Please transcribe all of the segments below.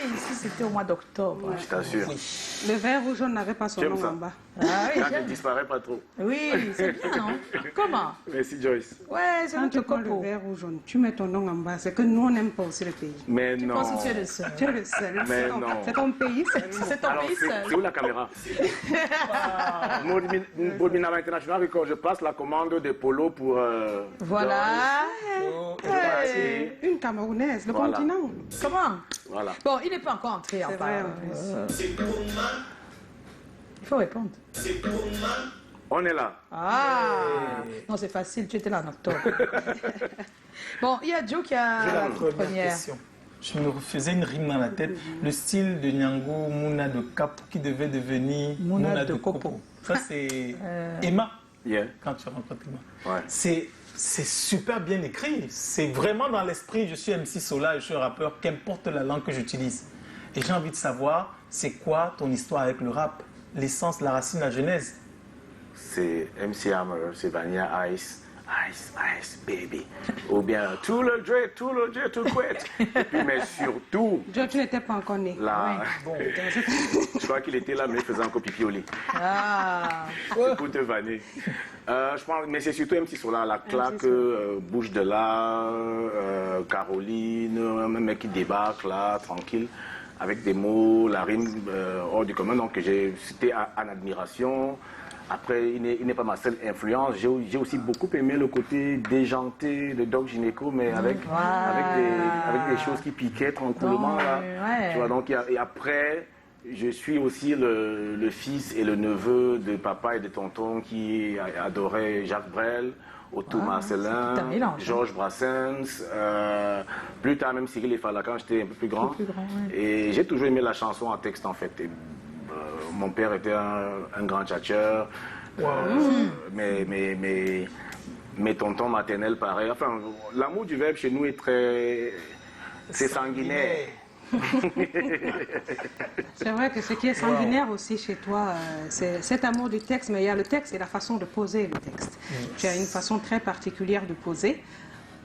ici, c'était au mois d'octobre. Je t'assure. Le vert ou jaune n'avait pas son nom en bas. Ah oui, Quand il disparaît pas trop. oui, c'est bien, non? Comment? Merci Joyce. Ouais, c'est Quand notre tu prends le coco. vert ou jaune, tu mets ton nom en bas. C'est que nous, on n'aime pas aussi le pays. Mais Je non. pense que tu es le seul. Tu es le seul. Mais non. C'est ton pays, C'est ton Alors, pays c'est seul. où la caméra? Bodmina International, quand je passe la commande de polo pour... Voilà. C'est une Camerounaise, le Voilà. continent. Comment? Voilà. Bon, il n'est pas encore entré en C'est part. vrai, en plus. Il faut répondre. On est là. Ah! Non, c'est facile, tu étais là en octobre. Bon, il y a Joe qui a J'ai la la première question. Je me faisais une rime dans la tête. Le style de Nyango Mouna de Cap qui devait devenir Mouna de Kopo. Ça, c'est Emma, Yeah. quand tu rencontres Emma. Ouais. C'est super bien écrit. C'est vraiment dans l'esprit. Je suis MC Sola, je suis rappeur, qu'importe la langue que j'utilise. Et j'ai envie de savoir, c'est quoi ton histoire avec le rap? L'essence, la racine, la genèse. C'est MC Hammer, c'est Vanilla Ice. Ice, ice, baby. Ou bien tout le jet, tout le quet. Et puis, mais surtout, Joe, tu n'étais pas encore né. là, Bon, je crois qu'il était là, mais il faisait encore pipi au lit. Ah! C'est pour te vanner. Je pense, mais c'est surtout MC Solar, la claque, Bouche de là, Caroline, un mec qui débarque là, tranquille, avec des mots, la rime hors du commun, donc c'était en admiration. Après, il n'est pas ma seule influence. J'ai aussi beaucoup aimé le côté déjanté de Doc Gynéco, mais avec des choses qui piquaient tranquillement. Là. Ouais. Tu vois, donc, et après, je suis aussi le fils et le neveu de papa et de tonton qui adoraient Jacques Brel, Otto Marcellin, tout un mélange, hein. Georges Brassens, plus tard même Cyril Efala quand j'étais un peu plus grand. Plus grand, ouais. Et j'ai toujours aimé la chanson en texte en fait. Et, mon père était un grand tchatcheur, mes tontons maternels pareil. Enfin, l'amour du verbe chez nous est très... C'est sanguinaire. C'est vrai que ce qui est sanguinaire aussi chez toi, c'est cet amour du texte, mais il y a le texte et la façon de poser le texte. Tu as une façon très particulière de poser,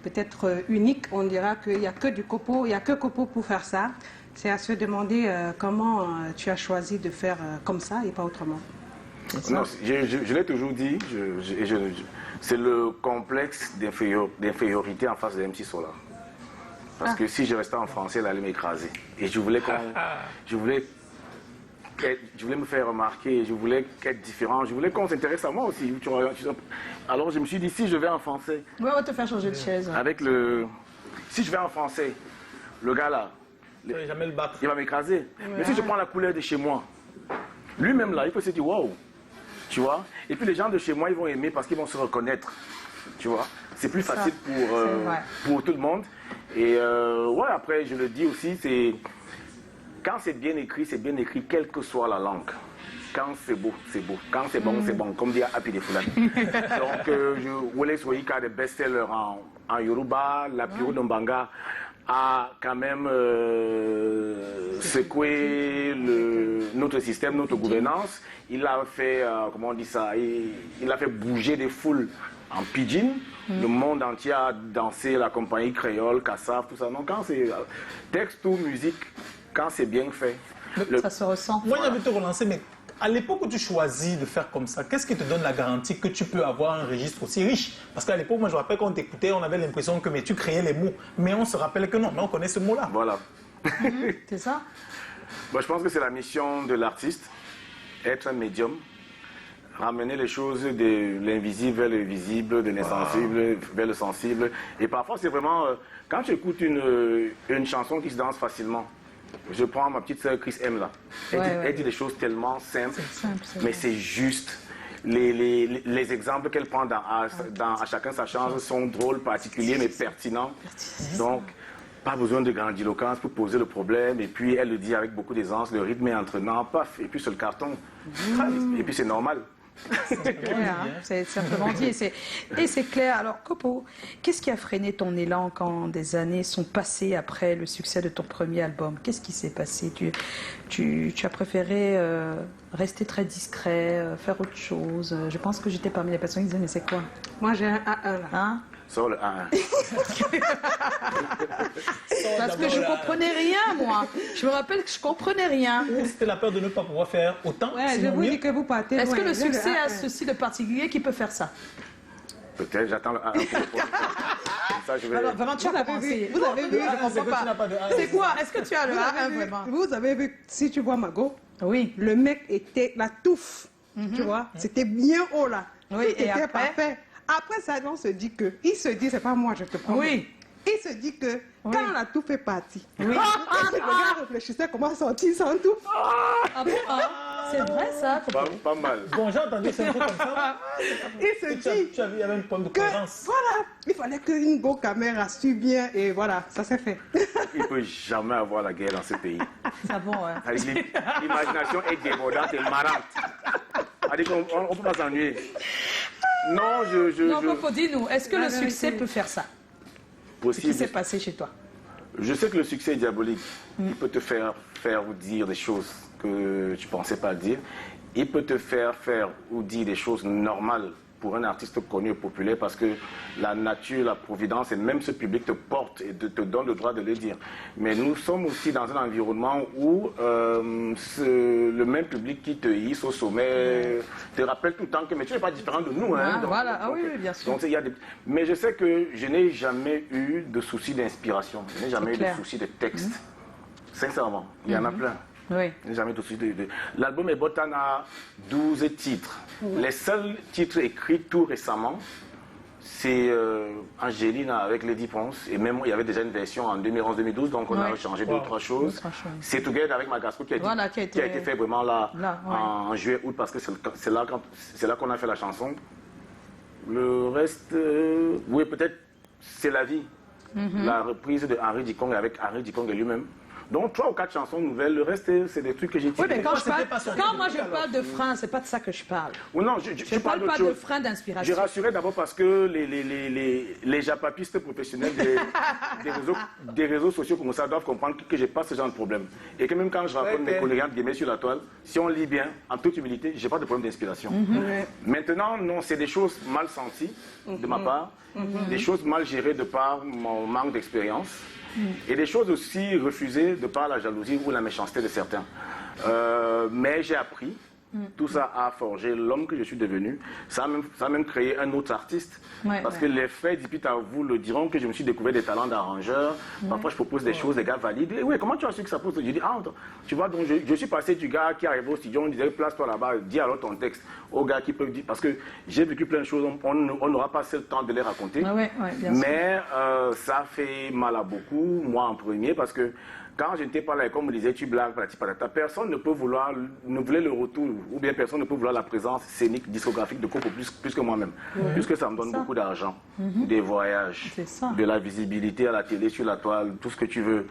peut-être unique. On dira qu'il n'y a que du copo, il n'y a que copo pour faire ça. C'est à se demander comment tu as choisi de faire comme ça et pas autrement. Non, je l'ai toujours dit, c'est le complexe d'infériorité en face de MC Solar. Parce que si je restais en français, elle allait m'écraser. Et je voulais me faire remarquer, je voulais être différent, je voulais qu'on s'intéresse à moi aussi. Alors je me suis dit, si je vais en français, Ouais, on va te faire changer de chaise. si je vais en français, le gars là, tu vas jamais le battre. il va m'écraser. Mais si je prends la couleur de chez moi, lui-même là, il peut se dire waouh, tu vois. Et puis les gens de chez moi, ils vont aimer parce qu'ils vont se reconnaître, tu vois. C'est plus facile pour tout le monde. Et ouais, après, je le dis aussi, c'est quand c'est bien écrit, quelle que soit la langue. Quand c'est beau, c'est beau. Quand c'est bon, c'est bon. Comme dit Happy de Fulani. Donc, Wole Soyika, des best-sellers en Yoruba, la Piro Nombanga a quand même secoué notre système, notre gouvernance. Il a fait, comment on dit ça, il a fait bouger des foules en pidgin. Le monde entier a dansé la compagnie créole, Kassav, tout ça. Donc quand c'est texte ou musique, quand c'est bien fait. Ça se ressent. Moi, j'ai envie de te relancer, mais à l'époque où tu choisis de faire comme ça, qu'est-ce qui te donne la garantie que tu peux avoir un registre aussi riche? Parce qu'à l'époque, moi, je me rappelle quand on t'écoutait, on avait l'impression que mais tu créais les mots. Mais on se rappelle que non, mais on connaît ce mot-là. Voilà. C'est ça? Bon, je pense que c'est la mission de l'artiste, être un médium, ramener les choses de l'invisible vers le visible, de l'insensible vers le sensible. Et parfois, c'est vraiment, quand tu écoutes une chanson qui se danse facilement, je prends ma petite sœur Chris M là. Elle dit des choses tellement simples, mais c'est juste. Les exemples qu'elle prend à chacun sa chance sont drôles, particuliers, mais pertinents. Donc, pas besoin de grandiloquence pour poser le problème. Et puis, elle le dit avec beaucoup d'aisance, le rythme est entraînant, paf, et puis c'est le carton. Et puis, c'est normal. C'est simplement dit. Et c'est clair. Alors, Kopo, qu'est-ce qui a freiné ton élan quand des années sont passées après le succès de ton premier album? Qu'est-ce qui s'est passé? Tu as préféré rester très discret, faire autre chose? Je pense que j'étais parmi les personnes qui disaient, mais c'est quoi? Moi, j'ai un AE là. Hein? Sors le 1. Parce que je ne comprenais rien, moi. Je me rappelle que je ne comprenais rien. C'était la peur de ne pas pouvoir faire autant. Ouais, je sinon vous mieux. dis que vous partez Est-ce que loin. le succès a Ouais. ceci de particulier qui peut faire ça? Peut-être, j'attends le 1 pour le ça, je vais... Alors, vraiment, tu as commencé. Vous avez vu, Le A1, je c'est comprends que tu n'as pas. pas de A1. C'est quoi? Est-ce que tu as le Vous A1 avez vu, vraiment? vous avez vu, si tu vois Mago, Oui. le mec était la touffe, tu vois, c'était bien haut là. Oui, Tout et était après? parfait. Après ça, on se dit que, il se dit, c'est pas moi, je te prends. Oui. Il se dit que Oui. quand la touffe est partie, Oui. le gars réfléchissait comment sortir sans touffe. Ah bon? C'est vrai ça? Pas mal. Bon, j'ai entendu ce truc comme ça. Il se Tu as dit vu, il y avait un problème de que, cohérence. voilà, il fallait qu'une go caméra suive bien et voilà, ça s'est fait. Il ne peut jamais avoir la guerre dans ce pays. C'est bon, ouais. L'imagination est débordante et marrante. On ne peut pas s'ennuyer. Non, Non, Coco, dis-nous, est-ce que La le succès vérité. peut faire ça? Ce qui possible. s'est passé chez toi? Je sais que le succès est diabolique. Il peut te faire ou dire des choses que tu ne pensais pas dire. Il peut te faire ou dire des choses normales pour un artiste connu et populaire parce que la nature, la providence et même ce public te porte et te donne le droit de le dire. Mais nous sommes aussi dans un environnement où le même public qui te hisse au sommet te rappelle tout le temps que mais tu n'es pas différent de nous. Ah, Donc, voilà. Ah oui, oui, bien sûr. donc, il y a mais je sais que je n'ai jamais eu de souci d'inspiration. Je n'ai jamais eu de clair. souci de texte. Sincèrement, il y en a plein. Oui. Je n'ai jamais eu de souci L'album Ebotan a 12 titres. Les seuls titres écrits tout récemment, c'est Angéline avec Lady Ponce. Et même, il y avait déjà une version en 2011-2012, donc on a Ouais. changé deux ou trois choses. Deux, trois choses. C'est Together avec Magasco qui a, Voilà, qui a été fait vraiment là, là, ouais. en juillet-août, parce que c'est là qu'on a fait la chanson. Le reste, oui, peut-être, c'est la vie. La reprise de Henri Dikong avec Henri Dikong lui-même. Donc 3 ou 4 chansons nouvelles, le reste c'est des trucs que j'ai Oui, tirés. mais quand, c'était pas son quand moi je public, parle de frein, c'est pas de ça que je parle. Ou non, Je tu ne parles parle pas d'autre de chose. frein J'ai d'inspiration. rassuré d'abord parce que les japapistes professionnels des réseaux sociaux comme ça doivent comprendre que je n'ai pas ce genre de problème. Et que même quand je raconte mes collègues gamers sur la toile, si on lit bien, en toute humilité, je n'ai pas de problème d'inspiration. Maintenant, non, c'est des choses mal senties de ma part, des choses mal gérées de par mon manque d'expérience. Et des choses aussi refusées de par la jalousie ou la méchanceté de certains. Mais j'ai appris. Tout ça a forgé l'homme que je suis devenu. Ça a même créé un autre artiste. Ouais, parce ouais. que les faits d'Ipit à vous le diront que je me suis découvert des talents d'arrangeur. Parfois, je propose des choses, les gars valident. Et oui, comment tu as su que ça pose? Je dis, tu vois, donc je suis passé du gars qui arrive au studio, on disait, place-toi là-bas, dis alors ton texte aux gars qui peuvent dire. Parce que j'ai vécu plein de choses, on n'aura pas assez le temps de les raconter. Ah ouais, ouais, bien sûr. Mais ça fait mal à beaucoup, moi en premier, parce que quand je n'étais pas là, et comme on me disait, tu blagues, patata, personne ne voulait le retour, ou bien personne ne peut vouloir la présence scénique, discographique de Coco plus que moi-même. Puisque ça me donne beaucoup d'argent, des voyages, C'est ça. de la visibilité à la télé, sur la toile, tout ce que tu veux.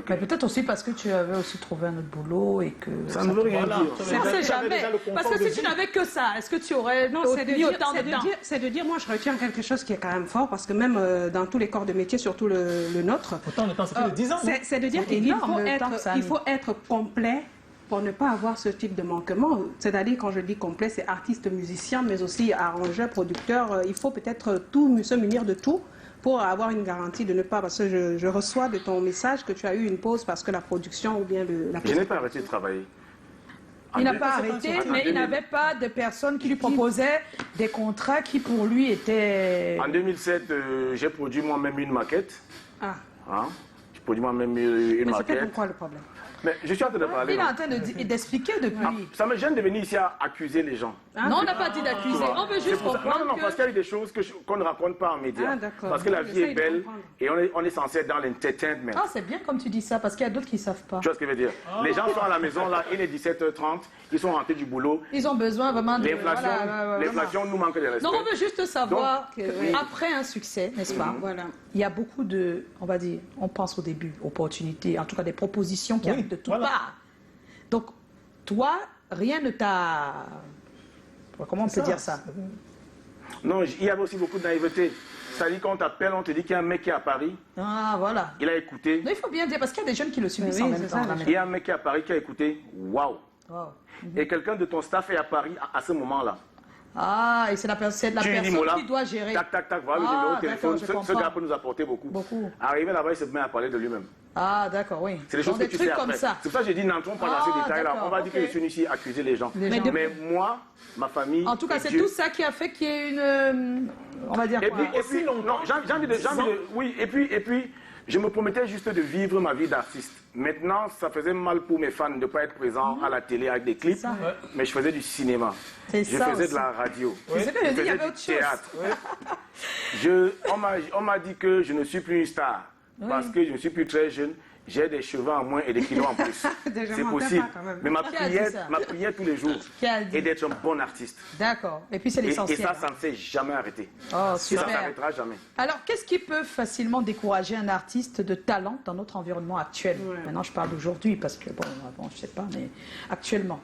Mais peut-être aussi parce que tu avais aussi trouvé un autre boulot et que... Ça ne veut rien Voilà. dire. On ne sait jamais. Parce que si tu n'avais que ça, est-ce que tu aurais Non, c'est de, mis dire, autant de temps? c'est de dire, moi je retiens quelque chose qui est quand même fort, parce que même dans tous les corps de métier, surtout le nôtre, Pourtant, le temps, ça fait 10 ans. c'est de dire C'est qu'il énorme, faut, le temps que ça a il mis. faut être complet pour ne pas avoir ce type de manquement. C'est-à-dire, quand je dis complet, c'est artiste, musicien, mais aussi arrangeur, producteur. Il faut peut-être se munir de tout pour avoir une garantie de ne pas... Parce que je reçois de ton message que tu as eu une pause parce que la production ou bien la Je n'ai pas arrêté de travailler. Il n'a pas En arrêté, 2000. mais il n'avait pas de personnes qui lui proposaient des contrats qui pour lui étaient... En 2007, j'ai produit moi-même une maquette. Ah, Hein? J'ai produit moi-même une mais c'était maquette. pourquoi le problème? Mais je suis en train de parler. Il est non? en train d'expliquer depuis. Ah, ça me gêne de venir ici à accuser les gens. Ah, Non, on n'a pas dit d'accuser. On veut C'est juste pour ça- comprendre non, que... parce qu'il y a eu des choses qu'on ne raconte pas en médias. Ah, d'accord. Parce que la vie est J'essaye de belle comprendre. et on est censé être dans l'entertainment. Ah, c'est bien comme tu dis ça, parce qu'il y a d'autres qui ne savent pas. Tu vois ce que je veux dire? Les gens sont à la maison, là, il est 17h30, ils sont rentrés du boulot. Ils ont besoin vraiment de... L'inflation voilà, l'inflation nous manque de respect. Non, on veut juste savoir Donc, oui. qu'après un succès, n'est-ce pas, Voilà. il y a beaucoup de, on va dire, on pense au début, opportunités, en tout cas des propositions qui Oui, arrivent de toutes voilà. parts. Donc, toi, rien ne t'a... Comment on peut dire ça? Non, il y avait aussi beaucoup de naïveté. C'est-à-dire quand on t'appelle, on te dit qu'il y a un mec qui est à Paris, Ah, voilà. il a écouté. Non, il faut bien dire, parce qu'il y a des jeunes qui le subissent Oui, en même c'est temps. ça, là, Il y a un mec qui est à Paris qui a écouté, waouh. Wow. Et quelqu'un de ton staff est à Paris à ce moment-là. Ah, et c'est la personne qui doit gérer. Tac, tac, tac, voilà le Ah, numéro de téléphone. d'accord, je Ce gars comprends. peut nous apporter beaucoup. Beaucoup. Arrivé là-bas, il se met à parler de lui-même. Ah, d'accord, oui. C'est des choses que tu trucs sais comme après. ça. C'est pour ça que j'ai dit, n'entrons pas dans ces Ah, détails-là. d'accord, On va dire ok. que je suis ici à accuser les gens. Les gens. Mais moi, ma famille. En tout cas, et c'est Dieu- tout ça qui a fait qu'il y ait une... on va dire Et quoi puis, non, j'ai envie de. Oui, et puis, je me promettais juste de vivre ma vie d'artiste. Maintenant, ça faisait mal pour mes fans de ne pas être présents à la télé avec des clips, ça. Ouais. mais je faisais du cinéma. C'est Je ça faisais aussi. de la radio. C'est ce que Je je dis, il y faisais avait du autre chose. théâtre. On m'a dit que je ne suis plus une star parce que je ne suis plus très jeune. J'ai des cheveux en moins et des kilos en plus. Déjà, C'est mentez possible. pas, quand même. Mais ma Qui a dit ça prière tous les jours Qui a dit est d'être un bon artiste. D'accord. Et puis c'est Et l'essentiel. ça ne s'est jamais arrêté. Oh, Ça ne super. s'arrêtera jamais. Alors, qu'est-ce qui peut facilement décourager un artiste de talent dans notre environnement actuel? Ouais. Maintenant, je parle d'aujourd'hui parce que, bon, avant, je sais pas, mais actuellement.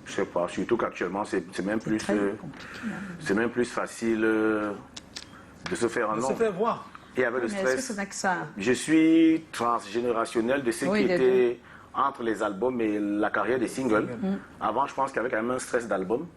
Je sais pas, surtout qu'actuellement, c'est même plus, Très compliqué. Hein. c'est même plus facile de se faire un On nom. se fait voir. Et avec le Mais est-ce que stress, ce n'est que ça? je suis transgénérationnel de ceux Oui, qui les étaient entre les albums et la carrière des singles. Avant, je pense qu'il y avait quand même un stress d'album.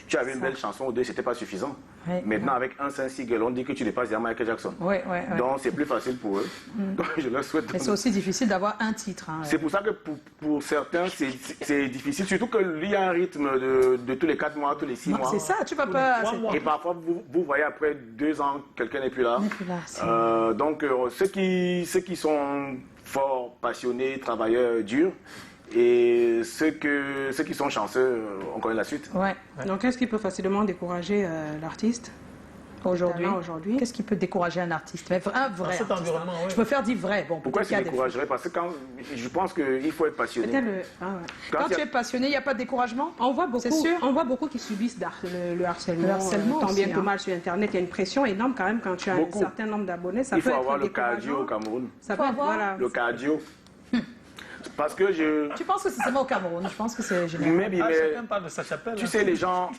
Tu avais une belle chanson ou deux, c'était pas suffisant. Ouais. Maintenant, avec un seul single, on dit que tu dépasses déjà Michael Jackson. Oui, oui, oui. Donc, c'est plus facile pour eux. Donc, je leur souhaite. Mais c'est aussi difficile d'avoir un titre. Hein. C'est pour ça que pour certains, c'est difficile. Surtout qu'il y a un rythme de tous les 4 mois, tous les 6 mois. C'est ça, tu vas pas. trois c'est- mois. Et parfois, vous voyez après 2 ans, quelqu'un n'est plus là. n'est plus là, c'est- Donc, ceux qui sont forts, passionnés, travailleurs, durs, et ceux qui sont chanceux, on connaît la suite. Ouais. Donc, qu'est-ce qui peut facilement décourager l'artiste Aujourd'hui, Talent aujourd'hui. qu'est-ce qui peut décourager un artiste? Mais un Dans vrai. cet artiste. environnement, oui. Je préfère dire vrai. Bon, Pourquoi peut-être qu'il y c'est a des découragerait? Parce que je pense qu'il faut être passionné. Peut-être ah ouais. Quand il y a- tu es passionné, il n'y a pas de découragement? On voit C'est sûr. beaucoup qui subissent le harcèlement. Le harcèlement Tant bien aussi, que hein. mal sur Internet, il y a une pression énorme quand même quand tu as Beaucoup. un certain nombre d'abonnés. Ça Il peut faut être avoir le décourageant. cardio au Cameroun. Ça Faut peut être, avoir- voilà. Le cardio. Parce que Tu penses que c'est seulement au Cameroun? Je pense que c'est général. mais Ah, chacun parle de sa chapelle. tu hein. sais, les gens,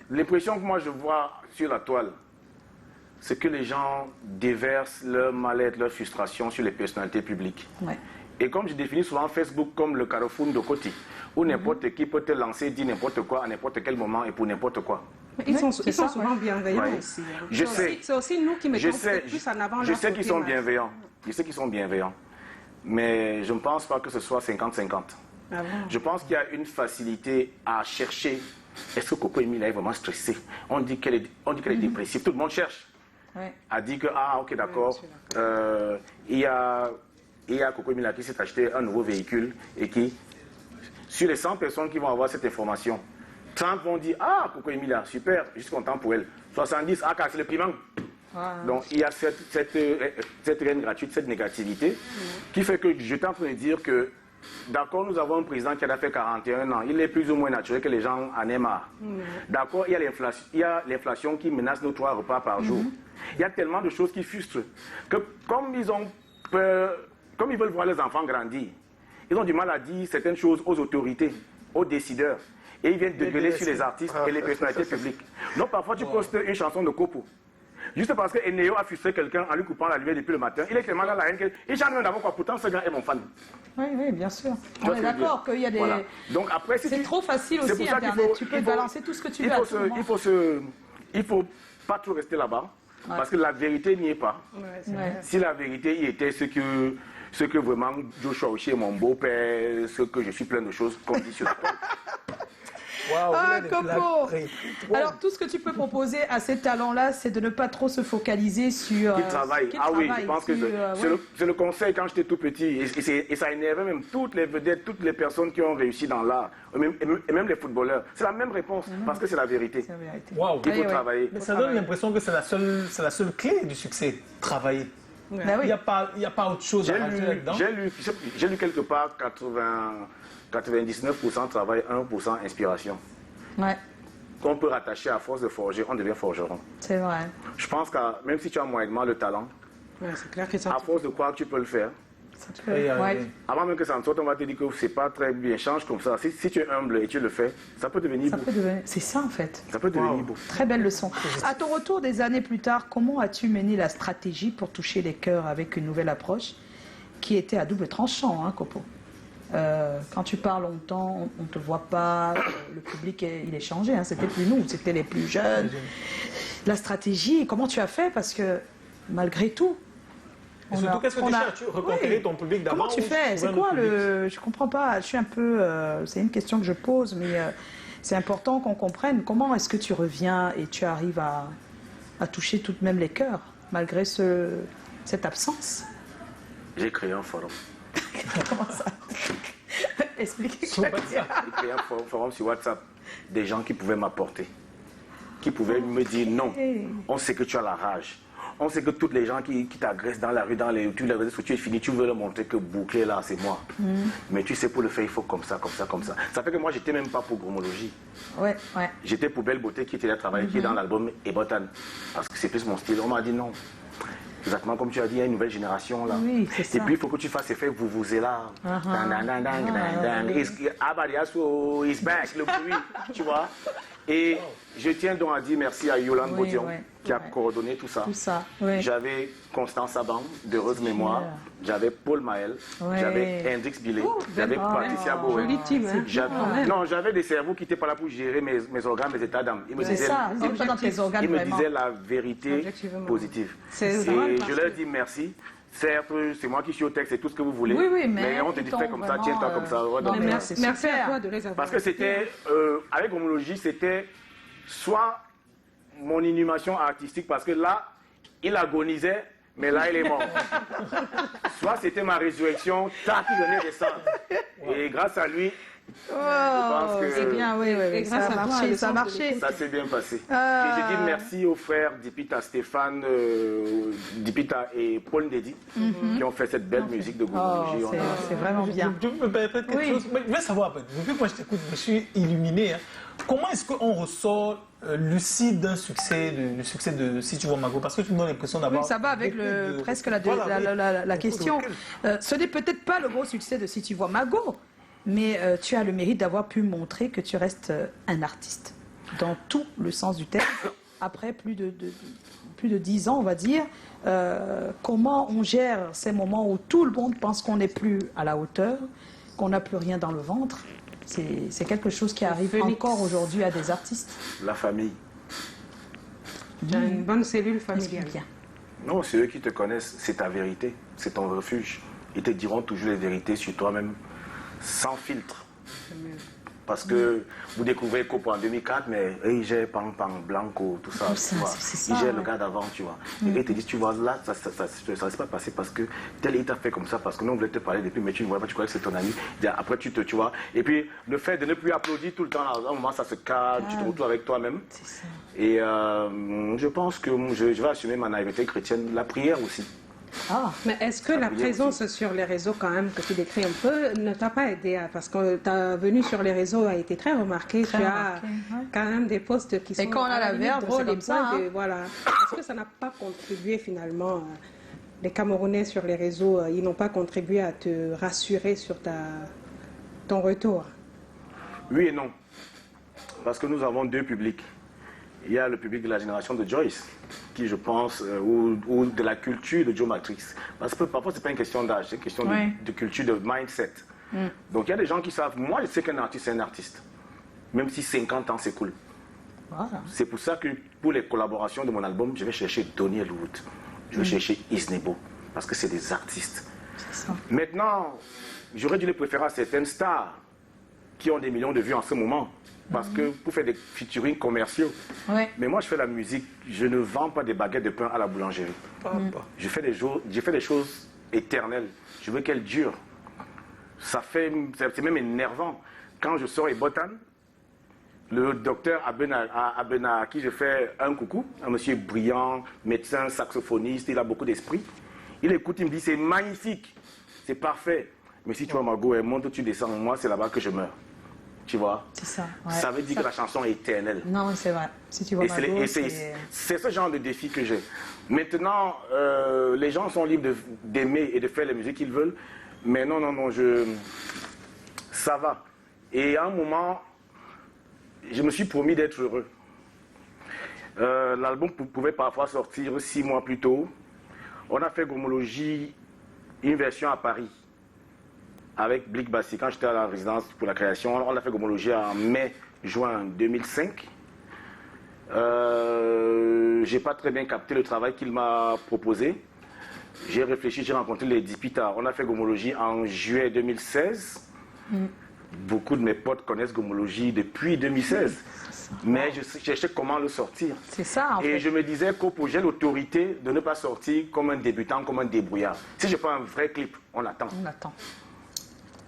l'impression que moi je vois sur la toile, c'est que les gens déversent leur mal-être, leur frustration sur les personnalités publiques. Ouais. Et comme je définis souvent Facebook comme le carrefour de Coty, où n'importe qui peut te lancer, dire n'importe quoi à n'importe quel moment et pour n'importe quoi. Mais ils sont, c'est ils sont ça, souvent bienveillants Ouais. aussi. hein. Je C'est sais. aussi- C'est aussi nous qui Je mettons sais, peut-être plus en avant je leur sais qu'ils côté sont mal. bienveillants. Je sais qu'ils sont bienveillants. Mais je ne pense pas que ce soit 50-50. Ah bon? Je pense qu'il y a une facilité à chercher. Est-ce que Coco Emile est vraiment stressée? On dit qu'elle est dépressive. Tout le monde cherche. Ouais. A dit que, ah, ok, d'accord. je suis Il y a Coco Emile qui s'est acheté un nouveau véhicule et qui, sur les 100 personnes qui vont avoir cette information, 30 vont dire, ah, Coco Emile, super, je suis content pour elle. 70, ah, c'est le piment. Donc il y a cette reine gratuite, cette négativité, qui fait que je suis en train de dire que, d'accord, nous avons un président qui a fait 41 ans, il est plus ou moins naturel que les gens en aient marre. D'accord, il y a l'inflation qui menace nos 3 repas par jour. Il y a tellement de choses qui frustrent que comme ils ont peur, comme ils veulent voir les enfants grandir, ils ont du mal à dire certaines choses aux autorités, aux décideurs. Et ils viennent de gueuler sur les artistes et les personnalités publiques. Donc parfois tu postes une chanson de Copo. Juste parce que Eneo a frustré quelqu'un en lui coupant la lumière depuis le matin, il est tellement dans la haine qu'il j'en ai d'abord quoi. Pourtant, ce gars est mon fan. Oui, oui, bien sûr. Tu vois On ce est que je veux d'accord dire? qu'il y a des... Voilà. Donc après, si C'est tu- trop facile c'est aussi, pour ça qu'il Internet. faut- Tu peux il faut- balancer tout ce que tu il veux à faut tout se- moment. il faut pas trop rester là-bas, parce que la vérité n'y est pas. Ouais, c'est Ouais. vrai. Si la vérité y était ce que vraiment Joshua Oshie est mon beau-père, ce que je suis plein de choses qu'on dit sur la toile. Waouh, Ah, vous avez des Copo. blagues très- Alors, tout ce que tu peux proposer à ces talents-là, c'est de ne pas trop se focaliser sur... Qui travaille. qu'ils Ah oui, je travaillent pense que sur, c'est le conseil quand j'étais tout petit. Et ça énervait même toutes les vedettes, toutes les personnes qui ont réussi dans l'art, et même les footballeurs. C'est la même réponse, parce que c'est la vérité. C'est la vérité. Waouh. Il faut Oui, oui. travailler. Mais ça donne l'impression que c'est la seule clé du succès, travailler. Ben Il oui. n'y a pas autre chose à rajouter là-dedans. J'ai lu quelque part 99% travail, 1% inspiration. Ouais, Qu'on peut rattacher à force de forger, on devient forgeron. c'est vrai. Je pense que même si tu as moyennement le talent, Ouais, c'est clair que ça. à force de croire que tu peux le faire, Ça te fait- Et, ouais. avant même que ça ne sorte, on va te dire que c'est pas très bien. Change comme ça. Si tu es humble et tu le fais, ça peut devenir Ça beau. peut devenir... C'est ça, en fait. Ça peut devenir Wow. beau. Très belle leçon. À ton retour des années plus tard, comment as-tu mené la stratégie pour toucher les cœurs avec une nouvelle approche qui était à double tranchant, hein, Copo? Quand tu parles longtemps, on ne te voit pas, le public il est changé, hein. C'était plus nous, c'était les plus jeunes. La stratégie, comment tu as fait? Parce que malgré tout, Et surtout, qu'est-ce que tu cherches? Tu reconquérir ton public d'avant? Comment tu fais? C'est quoi le... Je comprends pas, je suis un peu... c'est une question que je pose, mais c'est important qu'on comprenne. Comment est-ce que tu reviens et tu arrives à toucher tout de même les cœurs, malgré cette absence? J'ai créé un forum. Comment ça? Expliquez. J'ai créé un forum sur WhatsApp. Des gens qui pouvaient m'apporter. Qui pouvaient me dire non. On sait que tu as la rage. On sait que toutes les gens qui t'agressent dans la rue, tous les réseaux sociaux, tu es fini, tu veux leur montrer que boucler là, c'est moi. Mais tu sais, pour le faire, il faut comme ça, comme ça, comme ça. Ça fait que moi, j'étais même pas pour Gromologie. Ouais, ouais. J'étais pour Belle Beauté qui était là travailler, qui est dans l'album Ebotan. Parce que c'est plus mon style. On m'a dit non. Exactement comme tu as dit, il y a une nouvelle génération là. Oui, c'est ça. Et puis il faut que tu fasses effet là. Abadiaso is back, le bruit, tu vois. Et je tiens donc à dire merci à Yolande Bodion qui a coordonné tout ça. Tout ça, oui. J'avais Constance Saban, d'Heureuse Mémoire. J'avais Paul Maël. J'avais Hendrix Billet. J'avais Patricia Bowen. Jolie team, hein. Non, j'avais des cerveaux qui n'étaient pas là pour gérer mes organes, mes états d'âme. C'est ça, ils n'étaient pas dans tes organes Ils me vraiment. disaient la vérité positive. Et je leur dis merci. Certes, c'est moi qui suis au texte, c'est tout ce que vous voulez. Oui, mais on te dit fais comme ça, tiens-toi comme ça. Non, mais merci à toi de les avoir. Parce que c'était, avec Gromologie, c'était soit mon inhumation artistique, parce que là, il agonisait, mais là, il est mort. Soit c'était ma résurrection, tac, il venait descendre. Et grâce à lui, je pense que... C'est bien, oui, ça a marché, ça a marché. Ça s'est bien passé. Et j'ai dit merci aux frères Dipita Stéphane, Dipita et Paul Ndedi qui ont fait cette belle musique de Gromologie. C'est vraiment bien. Je me permets quelque chose. Je veux savoir, depuis que moi je t'écoute, je suis illuminé. Hein. Comment est-ce qu'on ressort lucide d'un succès, du succès de Si tu vois Mago? Parce que tu me donnes l'impression d'avoir... Oui, ça va avec presque la question. Ce n'est peut-être pas le gros succès de Si tu vois Mago, mais tu as le mérite d'avoir pu montrer que tu restes un artiste dans tout le sens du terme. Après plus de 10 ans, on va dire, comment on gère ces moments où tout le monde pense qu'on n'est plus à la hauteur, qu'on n'a plus rien dans le ventre? C'est quelque chose qui arrive encore aujourd'hui à des artistes. La famille. Tu as une bonne cellule familiale. Bien. Non, c'est eux qui te connaissent, c'est ta vérité, c'est ton refuge. Ils te diront toujours les vérités sur toi-même, sans filtre. Parce que vous découvrez Copo en 2004, mais il gère Pang Pang, Blanco, tout ça. Tu vois. Il gère le gars d'avant, tu vois. Et ils te disent, tu vois, là, ça ne s'est pas passé parce que tel il t'a fait comme ça, parce que nous, on voulait te parler depuis, mais tu ne vois pas, tu crois que c'est ton ami. Après, tu vois. Et puis, le fait de ne plus applaudir tout le temps, à un moment, ça se calme, tu te retrouves avec toi-même. Et je pense que je vais assumer ma naïveté chrétienne, la prière aussi. Ah. Mais est-ce que la présence sur les réseaux, quand même, que tu décris un peu, ne t'a pas aidé parce que ta venue sur les réseaux a été très remarquée. Tu as quand même des posts qui sont... Et quand on a la verbe, drôles c'est comme ça. Voilà. Est-ce que ça n'a pas contribué finalement les Camerounais sur les réseaux, ils n'ont pas contribué à te rassurer sur ton retour? Oui et non. Parce que nous avons deux publics. Il y a le public de la génération de Joyce, qui je pense, ou de la culture de Joe Matrix. Parce que parfois, ce n'est pas une question d'âge, c'est une question de culture, de mindset. Donc il y a des gens qui savent, moi je sais qu'un artiste, c'est un artiste. Même si 50 ans, c'est cool. Voilà. C'est pour ça que pour les collaborations de mon album, je vais chercher Tony Elwood, je vais chercher Isnebo, parce que c'est des artistes. Ça. Maintenant, j'aurais dû les préférer à certaines stars qui ont des millions de vues en ce moment. Parce que pour faire des featuring commerciaux. Mais moi, je fais la musique, je ne vends pas des baguettes de pain à la boulangerie. Je fais des choses éternelles. Je veux qu'elles durent. C'est même énervant. Quand je sors Ebotan, le docteur Abena, à qui je fais un coucou, un monsieur brillant, médecin, saxophoniste, il a beaucoup d'esprit. Il écoute, il me dit, c'est magnifique, c'est parfait. Mais si tu vois Margot, elle monte, tu descends, moi, c'est là-bas que je meurs. Tu vois? C'est ça. Ça veut dire que la chanson est éternelle. Non, c'est vrai. Si tu vois Mago, c'est ce genre de défi que j'ai. Maintenant, les gens sont libres d'aimer et de faire les musiques qu'ils veulent. Mais non, ça va. Et à un moment, je me suis promis d'être heureux. L'album pouvait parfois sortir 6 mois plus tôt. On a fait Gromologie, une version à Paris. avec Blick Bassi, quand j'étais à la résidence pour la création, on a fait Gomologie en mai-juin 2005. J'ai pas très bien capté le travail qu'il m'a proposé. J'ai réfléchi, j'ai rencontré les Dipita. On a fait Gomologie en juillet 2016. Beaucoup de mes potes connaissent Gomologie depuis 2016. Mais je cherchais comment le sortir. C'est ça, en fait. Et je me disais qu'au j'ai l'autorité de ne pas sortir comme un débutant, comme un débrouillard. Si je fais un vrai clip, on attend. On attend.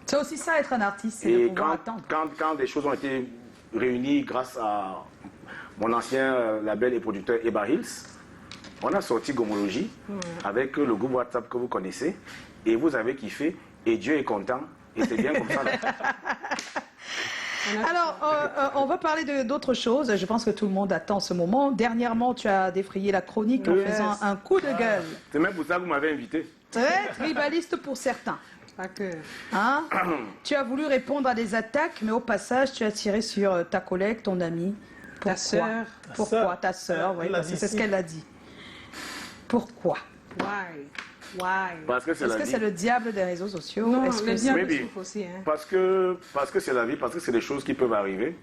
C'est aussi ça, être un artiste, c'est de Et pouvoir attendre. quand des choses ont été réunies grâce à mon ancien label et producteur Eba Hills, on a sorti Gomologie avec le groupe WhatsApp que vous connaissez. Et vous avez kiffé. Et Dieu est content. Et c'est bien comme ça. Là. Alors, on va parler d'autres choses. Je pense que tout le monde attend ce moment. Dernièrement, tu as défrayé la chronique en faisant un coup de gueule. C'est même pour ça que vous m'avez invité. Très tribaliste pour certains. Pas que... Hein? Tu as voulu répondre à des attaques, mais au passage, tu as tiré sur ta collègue, ton amie. Pourquoi? Ta sœur. Pourquoi? Ta sœur, oui, parce que c'est ce qu'elle a dit. Pourquoi? Why? Parce que c'est Est-ce la que vie. c'est le diable des réseaux sociaux? Non, Est-ce que le c'est- diable Maybe. souffre aussi. Hein. Parce que c'est la vie, parce que c'est des choses qui peuvent arriver.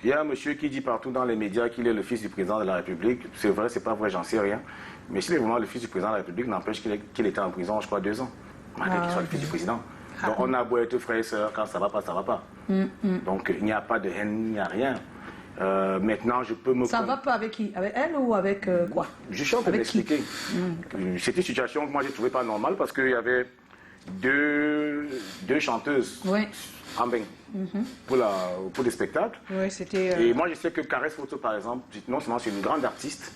Il y a un monsieur qui dit partout dans les médias qu'il est le fils du président de la République. C'est vrai, c'est pas vrai, j'en sais rien. Mais s'il est vraiment le fils du président de la République, n'empêche qu'il était en prison, je crois, 2 ans. Malgré qu'il soit le fils du président. Donc on a beau être frère et sœur, quand ça va pas, ça va pas. Donc il n'y a pas de haine, il n'y a rien. Maintenant, je peux me... Ça va pas avec qui? Avec elle ou avec quoi? Je suis en train de Avec qui? m'expliquer. C'était une situation que moi j'ai trouvé pas normale parce qu'il y avait deux chanteuses Oui. en bain pour des spectacles. Oui, c'était... Et moi je sais que Caresse Photo par exemple, non seulement c'est une grande artiste,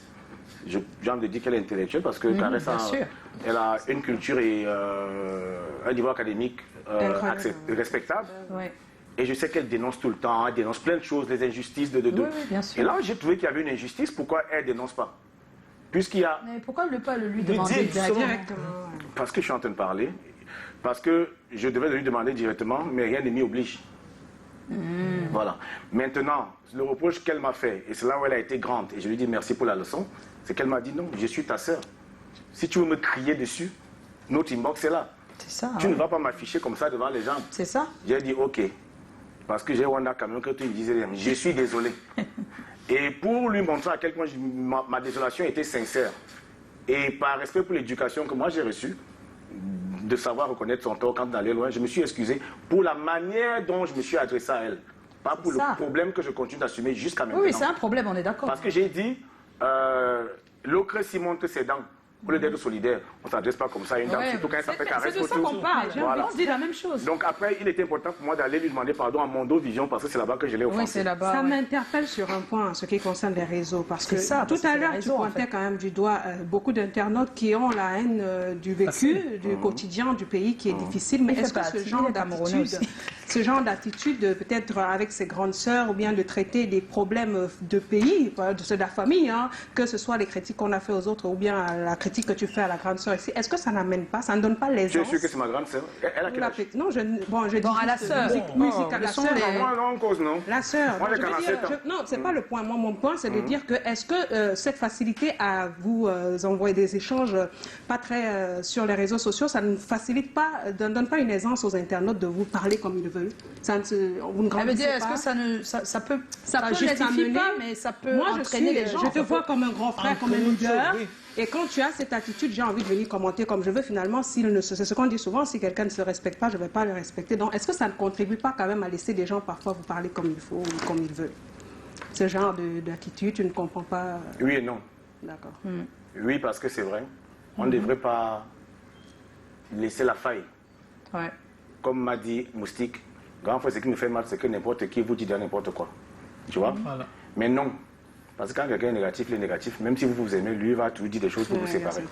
j'ai envie de dire qu'elle est intellectuelle parce que Caresse bien sûr. elle a une culture et un niveau académique Incroyable. respectable. Oui. Et je sais qu'elle dénonce tout le temps, elle dénonce plein de choses, les injustices de. Oui, bien sûr. Et là j'ai trouvé qu'il y avait une injustice, pourquoi elle dénonce pas? Puisqu'il y a... Mais pourquoi ne pas le lui demander dire, directement? Directement. Parce que je suis en train de parler, parce que je devais lui demander directement, mais rien ne m'y oblige. Voilà. Maintenant, le reproche qu'elle m'a fait, et c'est là où elle a été grande, et je lui dis merci pour la leçon, c'est qu'elle m'a dit non, je suis ta sœur. Si tu veux me crier dessus, notre inbox est là. C'est ça. Tu hein. ne vas pas m'afficher comme ça devant les gens. C'est ça. J'ai dit ok, parce que j'ai Wanda quand même que tu me disais rien. Je suis désolé. Et pour lui montrer à quel point ma désolation était sincère, et par respect pour l'éducation que moi j'ai reçue, de savoir reconnaître son tort quand on allait loin, je me suis excusé pour la manière dont je me suis adressé à elle. Pas pour ça. le problème que je continue d'assumer jusqu'à maintenant. Oui, c'est un problème, on est d'accord. Parce que j'ai dit, l'ocre s'y montre ses dents. Au lieu d'être solidaire, on ne s'adresse pas comme ça à une dame, Ouais, surtout quand elle s'appelle Caresse c'est de ça Photo. qu'on parle. Voilà. On se dit la même chose. Donc après, il était important pour moi d'aller lui demander pardon à Mondo Vision parce que c'est là-bas que je l'ai offensé. Oui, c'est là-bas. Ça ouais. m'interpelle sur un point en ce qui concerne les réseaux, parce que C'est ça, tout parce que à c'est les l'heure, tu réseaux, en pointais fait. quand même du doigt beaucoup d'internautes qui ont la haine du vécu, du quotidien du pays qui est difficile. Mais Il fait est-ce que partie, ce genre il est Camerounais d'attitude, ce genre d'attitude, peut-être avec ses grandes sœurs, ou bien de traiter des problèmes de pays, de la famille, hein, que ce soit les critiques qu'on a fait aux autres, ou bien la critique que tu fais à la grande sœur ici, est-ce que ça n'amène pas, ça ne donne pas Je l'aisance? suis sûr que c'est ma grande sœur. Elle a quel âge? Non, je dis à la juste sœur. musique à Le la son sœur. des- Moi, non, en cause, non. La sœur. Moi, Donc, j'ai je veux 47 dire, ans. non, c'est pas le point. Moi, mon point, c'est de dire que est-ce que cette facilité à vous envoyer des échanges pas très sur les réseaux sociaux, ça ne facilite pas, ne donne pas une aisance aux internautes de vous parler comme ils veulent. Ça ne se, vous ne Elle veut dire, grandissez est-ce pas. que ça ne, ça peut, Ça peut les justifie amener. pas, mais ça peut Moi, entraîner les gens. je te vois comme un grand frère, comme un Entraîner autre leader. chose, oui. Et quand tu as cette attitude, j'ai envie de venir commenter comme je veux. Finalement, c'est ce qu'on dit souvent, si quelqu'un ne se respecte pas, je ne vais pas le respecter. Donc, est-ce que ça ne contribue pas quand même à laisser les gens parfois vous parler comme il faut ou comme ils veulent? Ce genre d'attitude, tu ne comprends pas? Oui et non. D'accord. Oui, parce que c'est vrai. On ne devrait pas laisser la faille. Ouais. Comme m'a dit Moustique, grand frère, ce qui me fait mal, c'est que n'importe qui vous dit de n'importe quoi. Tu vois? Voilà. Mais non. Parce que quand quelqu'un est négatif, il est négatif. Même si vous vous aimez, lui, il va toujours dire des choses pour vous séparer.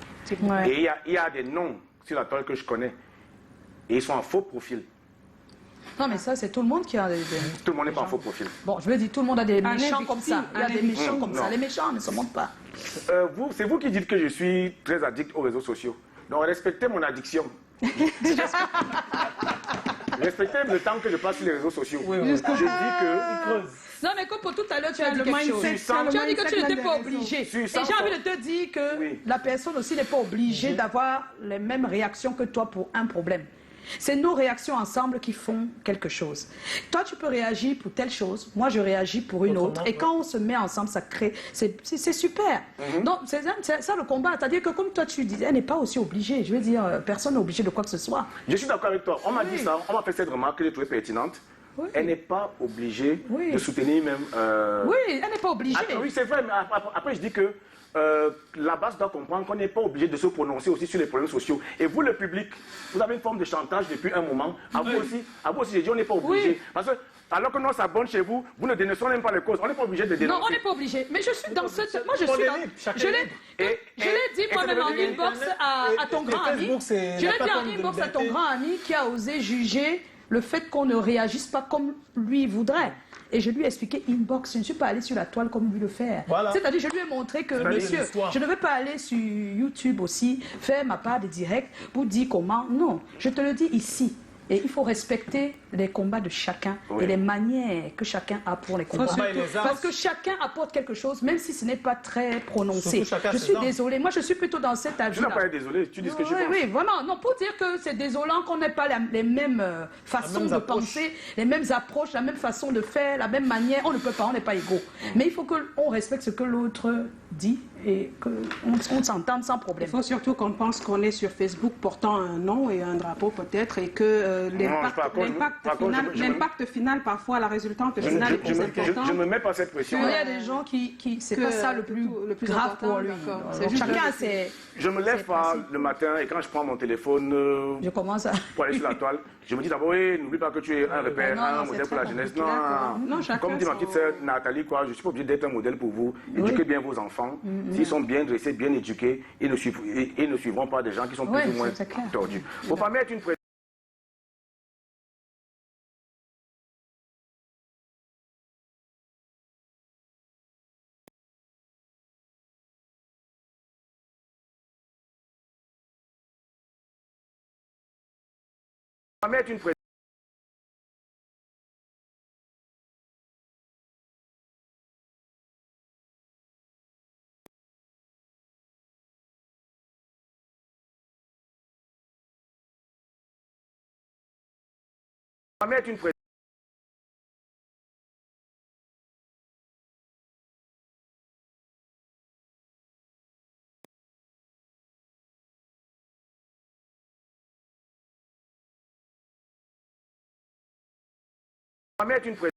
Ouais. Et il y a des noms sur la toile que je connais. Et ils sont en faux profil. Non, mais ça, c'est tout le monde qui a des... Tout le monde n'est pas en faux profil. Bon, je veux dire, tout le monde a des Un méchants comme ça. Il y a des victime, méchants comme ça. non. Les méchants ne se montrent pas. C'est vous qui dites que je suis très addict aux réseaux sociaux. Donc respectez mon addiction. Respectez le temps que je passe sur les réseaux sociaux. Oui, oui. Je dis que... Non, mais comme pour tout à l'heure, tu as dit le quelque chose. mindset, Tu as dit que tu le n'étais mindset pas des obligé. réseaux. Et Sur j'ai 100 envie de te dire que Oui. la personne aussi n'est pas obligée d'avoir les mêmes réactions que toi pour un problème. C'est nos réactions ensemble qui font quelque chose. Toi, tu peux réagir pour telle chose, moi, je réagis pour une autre. Et quand on se met ensemble, ça crée... C'est super. Donc, c'est ça le combat. C'est-à-dire que comme toi, tu disais, elle n'est pas aussi obligée. Je veux dire, personne n'est obligé de quoi que ce soit. Je suis d'accord avec toi. On m'a dit ça, on m'a fait cette remarque que j'ai trouvée pertinente. Oui. Elle n'est pas obligée Oui. de soutenir même... Oui, elle n'est pas obligée. Attends, oui, c'est vrai, mais après je dis que la base doit comprendre qu'on n'est pas obligé de se prononcer aussi sur les problèmes sociaux. Et vous, le public, vous avez une forme de chantage depuis un moment. À vous aussi, j'ai dit, on n'est pas obligé. Oui. Parce que alors que nous, on s'abonne chez vous, vous ne dénoncez même pas les causes. On n'est pas obligé de dénoncer. Non, on n'est pas obligé. Mais je suis dans cette... Moi, je suis dans... Je l'ai dit moi-même en inbox à ton grand ami. Je l'ai dit en inbox à ton grand ami qui a osé juger le fait qu'on ne réagisse pas comme lui voudrait. Et je lui ai expliqué inbox, je ne suis pas allée sur la toile comme lui le faire. Voilà. C'est-à-dire, je lui ai montré que, monsieur, je ne veux pas aller sur YouTube aussi, faire ma part de direct pour dire comment. Non, je te le dis ici. Et il faut respecter les combats de chacun et les manières que chacun a pour les combats. Parce que chacun apporte quelque chose, même si ce n'est pas très prononcé. Je suis désolée. Moi, je suis plutôt dans cet avis-là. Tu n'as pas été désolée. Tu dis ce que tu penses. Oui, vraiment. Non, pour dire que c'est désolant qu'on n'ait pas les mêmes façons de penser, les mêmes approches, la même façon de faire, la même manière. On ne peut pas, on n'est pas égaux. Mais il faut qu'on respecte ce que l'autre dit et qu'on s'entende sans problème. Il faut surtout qu'on pense qu'on est sur Facebook portant un nom et un drapeau peut-être et que l'impact final, parfois, la résultante finale est plus importante. Je ne me mets pas cette pression. Il y a des gens qui c'est pas ça le plus grave pour lui. Chacun, c'est... Je me lève pas le matin et quand je prends mon téléphone je commence à... pour aller sur la toile, je me dis d'abord, oui, n'oublie pas que tu es un repère, un modèle pour la jeunesse. Non, comme dit ma petite sœur Nathalie, quoi, je suis pas obligé d'être un modèle pour vous. Éduquez bien vos enfants. S'ils sont bien dressés, bien éduqués, ils ne suivront pas des gens qui sont plus ou moins tordus. Il ne faut pas mettre une pression. Mettre une pression. Mettre une pression. Mettre une pression.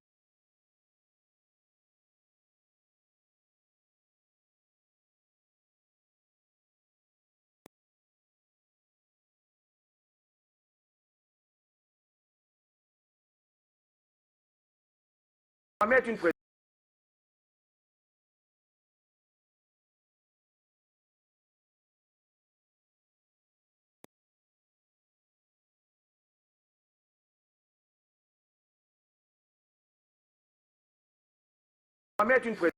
Mettre une pression. Mettre une pression.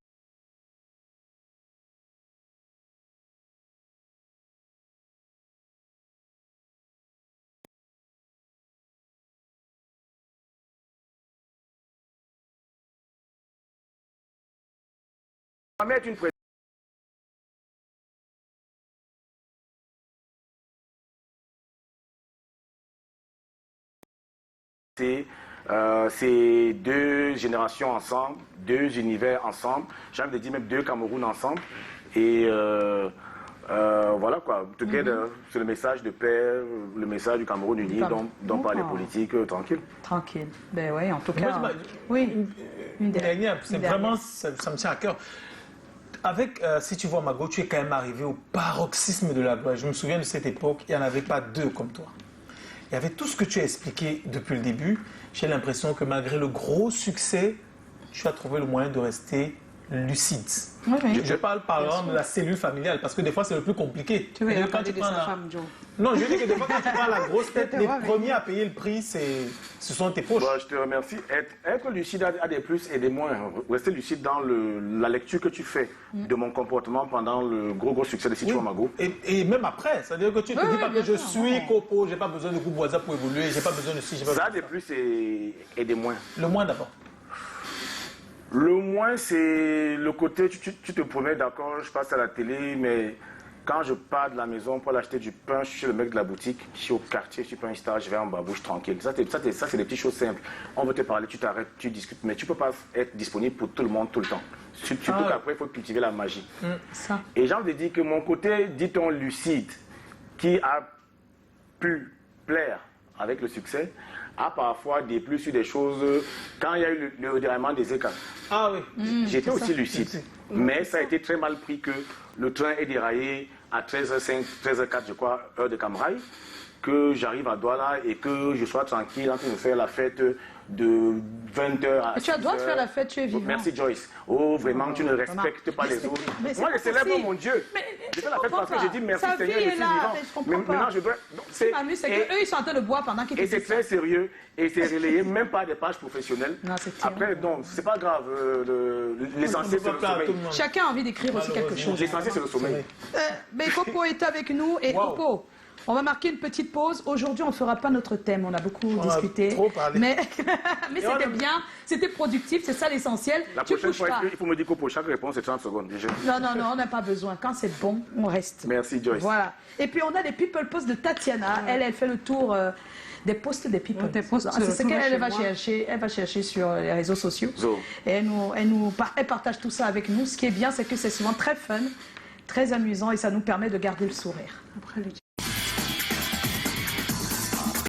Mettre une pression. C'est deux générations ensemble, deux univers ensemble, j'ai envie de dire même deux Cameroun ensemble. Et voilà quoi, together, c'est le message de paix, le message du Cameroun uni dont parle les politiques, tranquille. Tranquille. Ben oui, en tout cas. Oui, une dernière, c'est vraiment, ça me tient à cœur. Avec, si tu vois Mago, tu es quand même arrivé au paroxysme de la gloire. Je me souviens de cette époque, il n'y en avait pas deux comme toi. Et avec tout ce que tu as expliqué depuis le début, j'ai l'impression que malgré le gros succès, tu as trouvé le moyen de rester lucide. Oui. Je parle par exemple de la cellule familiale, parce que des fois c'est le plus compliqué. Tu veux dire quand tu prends sa femme, Joe? Non, je dis que des fois quand tu prends la grosse tête, les premiers à payer le prix, ce sont tes poches. Bon, je te remercie. Être lucide a des plus et des moins. Rester lucide dans la lecture que tu fais de mon comportement pendant le gros succès de Situa Mago. Et même après, c'est-à-dire que tu ne te dis pas que je suis copo, j'ai pas besoin de groupe voisin pour évoluer, j'ai pas besoin de ci, j'ai pas besoin de ça. Ça a des plus et des moins. Le moins d'abord. Le moins, c'est le côté, tu te promets, d'accord, je passe à la télé, mais Quand je pars de la maison pour aller acheter du pain, je suis le mec de la boutique, je suis au quartier, je suis pas un star, je vais en babouche tranquille. Ça, c'est des petites choses simples. On veut te parler, tu t'arrêtes, tu discutes, mais tu ne peux pas être disponible pour tout le monde tout le temps. Surtout qu'après, il faut cultiver la magie. Ça. Et j'ai envie de dire que mon côté, dit-on, lucide, qui a pu plaire avec le succès, a parfois déplu sur des choses quand il y a eu le déraillement des écarts. Ah oui. J'étais aussi lucide, mais ça a été très mal pris que le train est déraillé à 13h05, 13h04, je crois, heure de Cam Rai, que j'arrive à Douala et que je sois tranquille en train de faire la fête de 20h à 6h. Tu as le droit de faire la fête, tu es vivant. Merci Joyce. Oh, vraiment, tu ne respectes pas les autres. Moi, je célèbre mon Dieu. Je fais la fête parce que je dis merci Sa Seigneur, vie je est suis là, vivant. mais je comprends Mais pas. maintenant, je dois... Ce qui m'amuse, c'est qu'eux, ils sont en train de boire pendant qu'ils te Et c'est disent ça. très sérieux, et c'est relayé même pas des pages professionnelles. Non, c'est terrible. Après, non, c'est pas grave. L'essentiel, c'est le sommeil. Chacun a envie d'écrire aussi quelque chose. L'essentiel, c'est le sommeil. Mais Copo est avec nous et Wow. Copo, on va marquer une petite pause. Aujourd'hui, on ne fera pas notre thème. On a beaucoup discuté. trop parlé. Mais c'était bien, c'était productif, c'est ça l'essentiel. La Tu prochaine bouges fois, pas. il faut me dire que pour chaque réponse, c'est 30 secondes. Non, on n'a pas besoin. Quand c'est bon, on reste. Merci, Joyce. Voilà. Et puis, on a les People Posts de Tatiana. Elle fait le tour des posts des People. Des posts, C'est ce qu'elle chez va moi. chercher. Elle va chercher sur les réseaux sociaux. Zo. Et elle partage tout ça avec nous. Ce qui est bien, c'est que c'est souvent très fun, très amusant et ça nous permet de garder le sourire. Après le